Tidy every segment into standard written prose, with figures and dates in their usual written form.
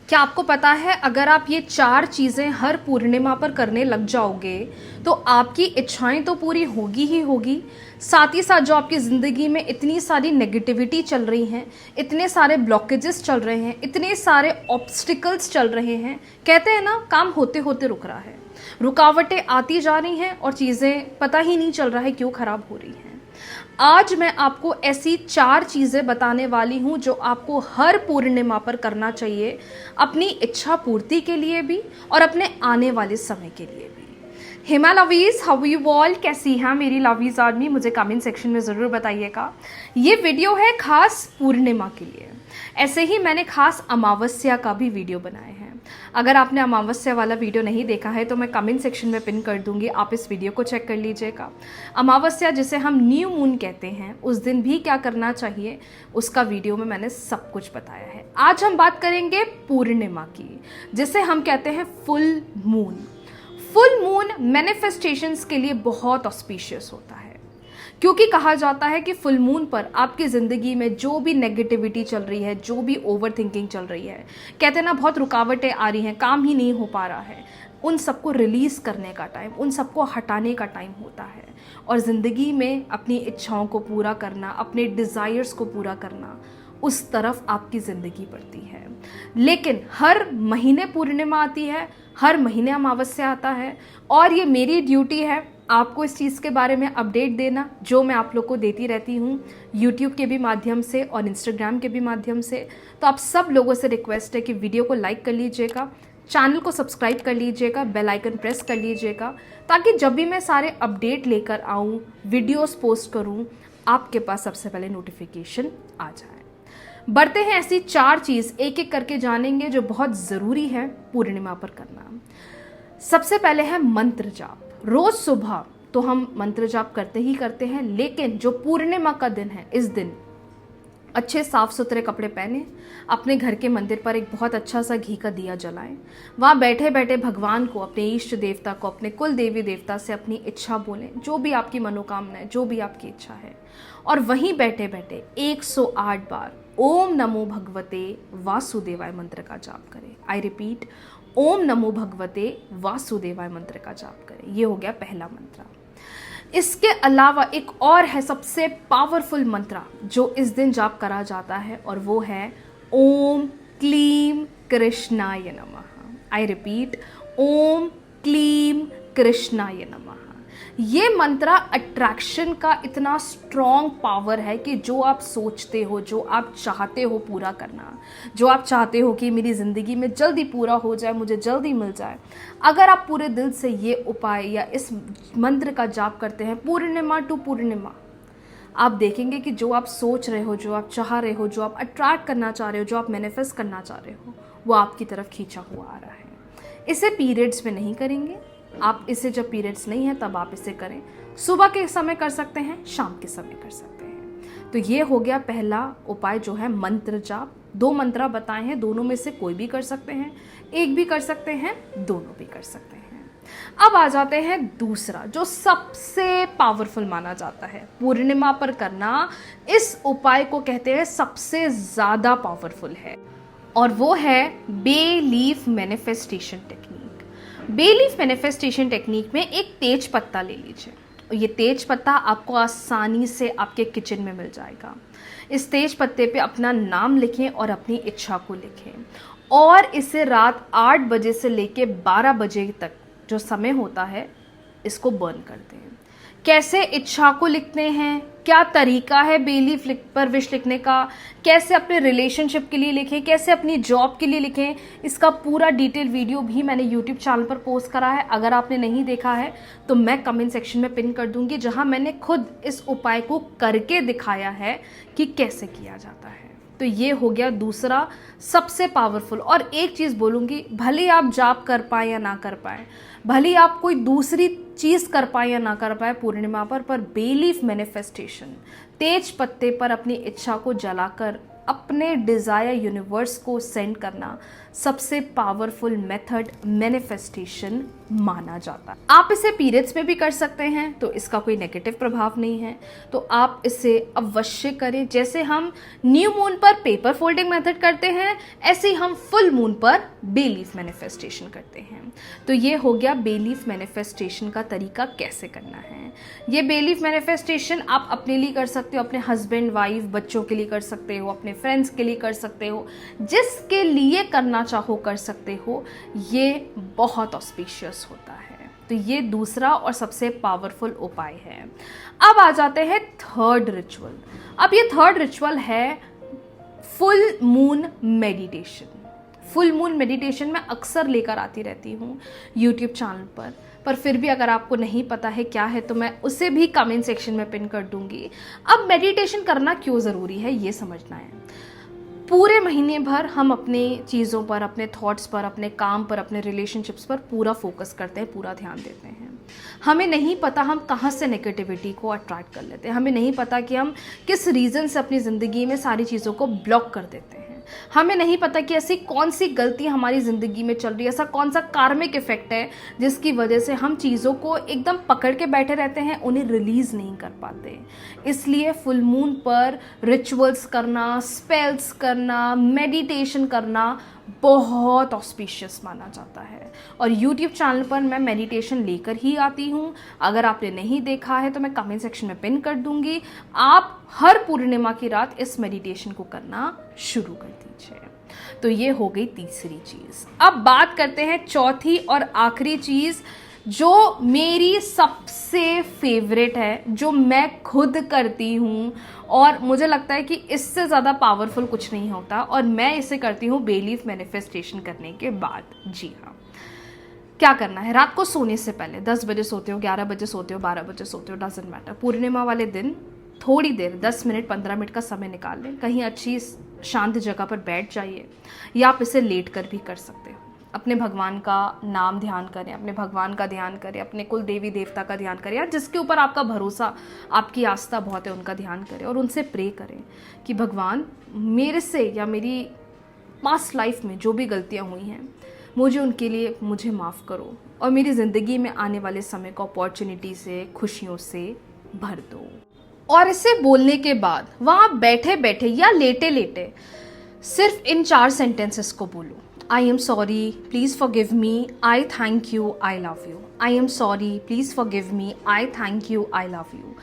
क्या आपको पता है अगर आप ये 4 चीज़ें हर पूर्णिमा पर करने लग जाओगे तो आपकी इच्छाएं तो पूरी होगी ही होगी, साथ ही साथ जो आपकी ज़िंदगी में इतनी सारी नेगेटिविटी चल रही हैं, इतने सारे ब्लॉकेजेस चल रहे हैं, इतने सारे ऑब्स्टिकल्स चल रहे हैं, कहते हैं ना काम होते होते रुक रहा है, रुकावटें आती जा रही हैं और चीज़ें पता ही नहीं चल रहा है क्यों खराब हो रही हैं। आज मैं आपको ऐसी 4 चीज़ें बताने वाली हूँ जो आपको हर पूर्णिमा पर करना चाहिए, अपनी इच्छा पूर्ति के लिए भी और अपने आने वाले समय के लिए भी। Hema lovies, how you all, कैसी हैं मेरी लवीज आर्मी, मुझे कमेंट सेक्शन में ज़रूर बताइएगा। ये वीडियो है खास पूर्णिमा के लिए। ऐसे ही मैंने खास अमावस्या का भी वीडियो बनाए हैं। अगर आपने अमावस्या वाला वीडियो नहीं देखा है तो मैं कमेंट सेक्शन में पिन कर दूंगी, आप इस वीडियो को चेक कर लीजिएगा। अमावस्या जिसे हम न्यू मून कहते हैं, उस दिन भी क्या करना चाहिए उसका वीडियो में मैंने सब कुछ बताया है। आज हम बात करेंगे पूर्णिमा की, जिसे हम कहते हैं full moon. Full moon manifestations के लिए बहुत ऑस्पिशियस होता है, क्योंकि कहा जाता है कि फुल मून पर आपकी ज़िंदगी में जो भी नेगेटिविटी चल रही है, जो भी ओवर थिंकिंग चल रही है, कहते हैं ना बहुत रुकावटें आ रही हैं, काम ही नहीं हो पा रहा है, उन सबको रिलीज़ करने का टाइम, उन सबको हटाने का टाइम होता है और ज़िंदगी में अपनी इच्छाओं को पूरा करना, अपने डिज़ायर्स को पूरा करना, उस तरफ आपकी ज़िंदगी बढ़ती है। लेकिन हर महीने पूर्णिमा आती है, हर महीने अमावस्या आता है और ये मेरी ड्यूटी है आपको इस चीज़ के बारे में अपडेट देना, जो मैं आप लोग को देती रहती हूँ यूट्यूब के भी माध्यम से और इंस्टाग्राम के भी माध्यम से। तो आप सब लोगों से रिक्वेस्ट है कि वीडियो को लाइक कर लीजिएगा, चैनल को सब्सक्राइब कर लीजिएगा, बेल आइकन प्रेस कर लीजिएगा, ताकि जब भी मैं सारे अपडेट लेकर आऊँ, वीडियोस पोस्ट करूँ, आपके पास सबसे पहले नोटिफिकेशन आ जाए। बढ़ते हैं ऐसी 4 चीज़, एक एक करके जानेंगे जो बहुत ज़रूरी है पूर्णिमा पर करना। सबसे पहले है मंत्र जाप। रोज सुबह तो हम मंत्र जाप करते ही करते हैं, लेकिन जो पूर्णिमा का दिन है, इस दिन अच्छे साफ सुथरे कपड़े पहने, अपने घर के मंदिर पर एक बहुत अच्छा सा घी का दिया जलाएं, वहाँ बैठे बैठे भगवान को, अपने इष्ट देवता को, अपने कुल देवी देवता से अपनी इच्छा बोलें, जो भी आपकी मनोकामना है, जो भी आपकी इच्छा है, और वहीं बैठे बैठे 108 बार ओम नमो भगवते वासुदेवाय मंत्र का जाप करें। आई रिपीट, ओम नमो भगवते वासुदेवाय मंत्र का जाप करें। ये हो गया पहला मंत्र। इसके अलावा एक और है सबसे पावरफुल मंत्र जो इस दिन जाप करा जाता है, और वो है ओम क्लीम कृष्णाय नमः। आई रिपीट, ओम क्लीम कृष्णाय नमः। ये मंत्र अट्रैक्शन का इतना स्ट्रॉन्ग पावर है कि जो आप सोचते हो, जो आप चाहते हो पूरा करना, जो आप चाहते हो कि मेरी ज़िंदगी में जल्दी पूरा हो जाए, मुझे जल्दी मिल जाए, अगर आप पूरे दिल से ये उपाय या इस मंत्र का जाप करते हैं पूर्णिमा टू पूर्णिमा, आप देखेंगे कि जो आप सोच रहे हो, जो आप चाह रहे हो, जो आप अट्रैक्ट करना चाह रहे हो, जो आप मैनिफेस्ट करना चाह रहे हो, वो आपकी तरफ खींचा हुआ आ रहा है। इसे पीरियड्स में नहीं करेंगे आप, इसे जब पीरियड्स नहीं है तब आप इसे करें। सुबह के समय कर सकते हैं, शाम के समय कर सकते हैं। तो ये हो गया पहला उपाय जो है मंत्र जाप। 2 मंत्र बताए हैं, दोनों में से कोई भी कर सकते हैं, एक भी कर सकते हैं, दोनों भी कर सकते हैं। अब आ जाते हैं दूसरा जो सबसे पावरफुल माना जाता है पूर्णिमा पर करना। इस उपाय को कहते हैं सबसे ज़्यादा पावरफुल है, और वो है bay leaf manifestation technique. Bay leaf manifestation technique में एक तेज पत्ता ले लीजिए। ये तेज पत्ता आपको आसानी से आपके किचन में मिल जाएगा। इस तेज पत्ते पे अपना नाम लिखें और अपनी इच्छा को लिखें, और इसे रात 8 बजे से लेके 12 बजे तक जो समय होता है, इसको बर्न कर दें। कैसे इच्छा को लिखते हैं, क्या तरीका है बे लीफ पर विश लिखने का, कैसे अपने रिलेशनशिप के लिए लिखें, कैसे अपनी जॉब के लिए लिखें, इसका पूरा डिटेल वीडियो भी मैंने यूट्यूब चैनल पर पोस्ट करा है। अगर आपने नहीं देखा है तो मैं कमेंट सेक्शन में पिन कर दूंगी, जहां मैंने खुद इस उपाय को करके दिखाया है कि कैसे किया जाता है। तो ये हो गया दूसरा सबसे पावरफुल। और एक चीज़ बोलूँगी, भले आप जाप कर पाए या ना कर पाए, भले आप कोई दूसरी चीज़ कर पाए या ना कर पाए पूर्णिमा पर बे लीफ मैनिफेस्टेशन, तेज पत्ते पर अपनी इच्छा को जलाकर अपने डिज़ायर यूनिवर्स को सेंड करना सबसे पावरफुल मेथड मैनिफेस्टेशन माना जाता है। आप इसे पीरियड्स में भी कर सकते हैं, तो इसका कोई नेगेटिव प्रभाव नहीं है, तो आप इसे अवश्य करें। जैसे हम न्यू मून पर पेपर फोल्डिंग मेथड करते हैं, ऐसे ही हम फुल मून पर बे लीफ मैनिफेस्टेशन करते हैं। तो ये हो गया बे लीफ मैनिफेस्टेशन का तरीका कैसे करना है। ये बे लीफ मैनिफेस्टेशन आप अपने लिए कर सकते हो, अपने हस्बैंड वाइफ बच्चों के लिए कर सकते हो, अपने फ्रेंड्स के लिए कर सकते हो, जिसके लिए करना चाहो कर सकते हो। ये बहुत ऑस्पिशियस होता है। तो ये दूसरा और सबसे पावरफुल उपाय है। अब आ जाते हैं थर्ड रिचुअल। अब ये थर्ड रिचुअल है full moon meditation. Full moon meditation मैं अक्सर लेकर आती रहती हूँ यूट्यूब चैनल पर फिर भी अगर आपको नहीं पता है क्या है तो मैं उसे भी कमेंट सेक्शन में पिन कर दूंगी। अब मेडिटेशन करना क्यों ज़रूरी है ये समझना है। पूरे महीने भर हम अपने चीज़ों पर, अपने थॉट्स पर, अपने काम पर, अपने रिलेशनशिप्स पर पूरा फोकस करते हैं, पूरा ध्यान देते हैं। हमें नहीं पता हम कहाँ से नेगेटिविटी को अट्रैक्ट कर लेते हैं। हमें नहीं पता कि हम किस रीज़न से अपनी ज़िंदगी में सारी चीज़ों को ब्लॉक कर देते हैं। हमें नहीं पता कि ऐसी कौन सी गलती हमारी ज़िंदगी में चल रही है, ऐसा कौन सा कार्मिक इफेक्ट है जिसकी वजह से हम चीज़ों को एकदम पकड़ के बैठे रहते हैं, उन्हें रिलीज़ नहीं कर पाते। इसलिए फुल मून पर रिचुअल्स करना, स्पेल्स करना, मेडिटेशन करना बहुत ऑस्पिशियस माना जाता है। और YouTube चैनल पर मैं मेडिटेशन लेकर ही आती हूँ। अगर आपने नहीं देखा है तो मैं कमेंट सेक्शन में पिन कर दूंगी। आप हर पूर्णिमा की रात इस मेडिटेशन को करना शुरू कर दीजिए। तो ये हो गई तीसरी चीज़। अब बात करते हैं चौथी और आखिरी चीज़, जो मेरी सबसे फेवरेट है, जो मैं खुद करती हूँ और मुझे लगता है कि इससे ज़्यादा पावरफुल कुछ नहीं होता, और मैं इसे करती हूँ बे लीफ मैनिफेस्टेशन करने के बाद। जी हाँ, क्या करना है, रात को सोने से पहले 10 बजे सोते हो, 11 बजे सोते हो, 12 बजे सोते हो, डजेंट मैटर, पूर्णिमा वाले दिन थोड़ी देर 10 मिनट 15 मिनट का समय निकाल लें, कहीं अच्छी शांत जगह पर बैठ जाइए, या आप इसे लेट कर भी कर सकते हो। अपने भगवान का नाम ध्यान करें, अपने भगवान का ध्यान करें, अपने कुल देवी देवता का ध्यान करें, या जिसके ऊपर आपका भरोसा, आपकी आस्था बहुत है, उनका ध्यान करें और उनसे प्रे करें कि भगवान मेरे से या मेरी पास्ट लाइफ में जो भी गलतियां हुई हैं मुझे उनके लिए मुझे माफ़ करो, और मेरी ज़िंदगी में आने वाले समय को अपॉर्चुनिटी से, खुशियों से भर दो। और इसे बोलने के बाद वहाँ बैठे बैठे या लेटे लेटे सिर्फ इन 4 सेंटेंसेस को बोलो। I am sorry, please forgive me, I thank you, I love you. I am sorry, please forgive me, I thank you, I love you.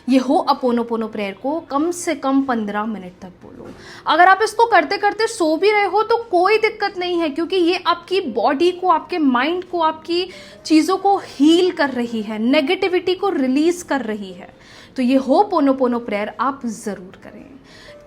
ये हो अपोनोपोनो प्रेयर को कम से कम 15 मिनट तक बोलो। अगर आप इसको करते करते सो भी रहे हो तो कोई दिक्कत नहीं है, क्योंकि ये आपकी बॉडी को, आपके माइंड को, आपकी चीज़ों को हील कर रही है, नेगेटिविटी को रिलीज कर रही है। तो ये हो पोनोपोनो प्रेयर आप ज़रूर करें।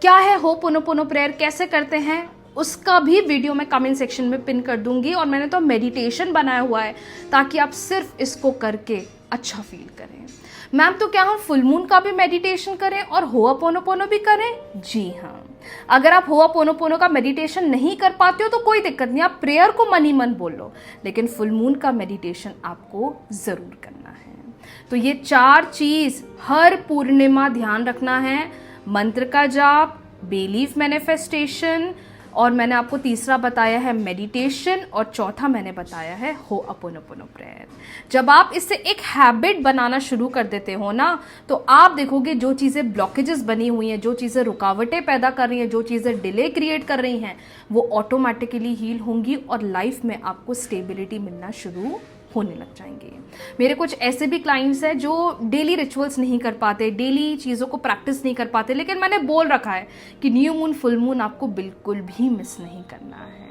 क्या है हो पोनोपोनो प्रेयर, कैसे करते हैं, उसका भी वीडियो मैं कमेंट सेक्शन में पिन कर दूंगी। और मैंने तो मेडिटेशन बनाया हुआ है ताकि आप सिर्फ इसको करके अच्छा फील करें। मैम तो क्या हम फुल मून का भी मेडिटेशन करें और होअपोनोपोनो भी करें? जी हाँ, अगर आप होअपोनोपोनो का मेडिटेशन नहीं कर पाते हो तो कोई दिक्कत नहीं, आप प्रेयर को मन ही मन बोल लो, लेकिन फुल मून का मेडिटेशन आपको ज़रूर करना है। तो ये 4 चीज़ हर पूर्णिमा ध्यान रखना है। मंत्र का जाप, बे लीफ मैनिफेस्टेशन, और मैंने आपको तीसरा बताया है मेडिटेशन, और चौथा मैंने बताया है होअपोनोपोनो प्रेयर। जब आप इससे एक हैबिट बनाना शुरू कर देते हो ना, तो आप देखोगे जो चीज़ें ब्लॉकेजेस बनी हुई हैं, जो चीज़ें रुकावटें पैदा कर रही हैं, जो चीज़ें डिले क्रिएट कर रही हैं, वो ऑटोमेटिकली हील होंगी और लाइफ में आपको स्टेबिलिटी मिलना शुरू होने लग जाएंगे। मेरे कुछ ऐसे भी क्लाइंट्स हैं जो डेली रिचुअल्स नहीं कर पाते, डेली चीज़ों को प्रैक्टिस नहीं कर पाते, लेकिन मैंने बोल रखा है कि न्यू मून, फुल मून आपको बिल्कुल भी मिस नहीं करना है।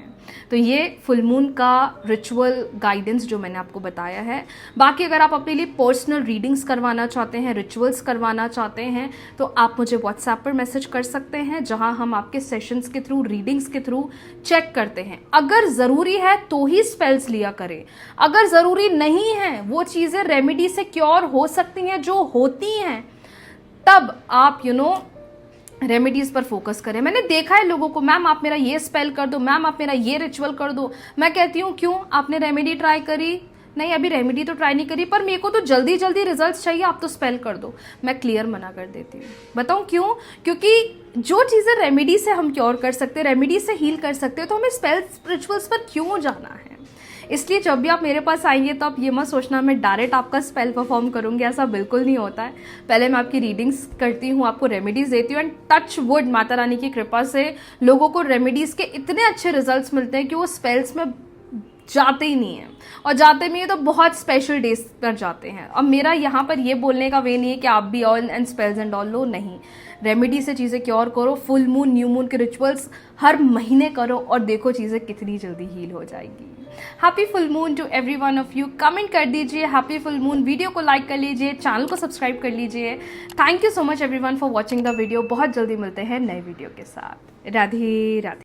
तो ये फुल मून का रिचुअल गाइडेंस जो मैंने आपको बताया है। बाकी अगर आप अपने लिए पर्सनल रीडिंग्स करवाना चाहते हैं, रिचुअल्स करवाना चाहते हैं, तो आप मुझे व्हाट्सएप पर मैसेज कर सकते हैं, जहां हम आपके सेशंस के थ्रू, रीडिंग्स के थ्रू चेक करते हैं। अगर ज़रूरी है तो ही स्पेल्स लिया करें, अगर ज़रूरी नहीं है, वो चीज़ें रेमेडी से क्योर हो सकती हैं जो होती हैं, तब आप रेमेडीज पर फोकस करें। मैंने देखा है लोगों को, मैम आप मेरा ये स्पेल कर दो, मैम आप मेरा ये रिचुअल कर दो। मैं कहती हूँ क्यों, आपने रेमेडी ट्राई करी? नहीं, अभी रेमेडी तो ट्राई नहीं करी, पर मेरे को तो जल्दी जल्दी रिजल्ट्स चाहिए, आप तो स्पेल कर दो। मैं क्लियर मना कर देती हूँ। बताऊँ क्यों? क्योंकि जो चीज़ें रेमेडी से हम क्योर कर सकते हैं, रेमेडी से हील कर सकते हैं, तो हमें स्पेल्स रिचुअल्स पर क्यों जाना है? इसलिए जब भी आप मेरे पास आएंगे तो आप ये मत सोचना मैं डायरेक्ट आपका स्पेल परफॉर्म करूंगी, ऐसा बिल्कुल नहीं होता है। पहले मैं आपकी रीडिंग्स करती हूँ, आपको रेमेडीज देती हूँ, and touch wood Mata Rani की कृपा से लोगों को रेमेडीज के इतने अच्छे रिजल्ट्स मिलते हैं कि वो स्पेल्स में जाते ही नहीं है, और जाते भी हैं तो बहुत स्पेशल डेज पर जाते हैं। अब मेरा यहाँ पर ये बोलने का वे नहीं है कि आप भी all and spells and all लो, नहीं। रेमेडी से चीज़ें क्योर करो, फुल मून न्यू मून के रिचुअल्स हर महीने करो और देखो चीज़ें कितनी जल्दी हील हो जाएगी। Happy full moon to every one of you. Comment कर दीजिए हैप्पी फुल मून, वीडियो को लाइक कर लीजिए, चैनल को सब्सक्राइब कर लीजिए। Thank you so much everyone for watching the video. बहुत जल्दी मिलते हैं नए वीडियो के साथ। राधे राधे।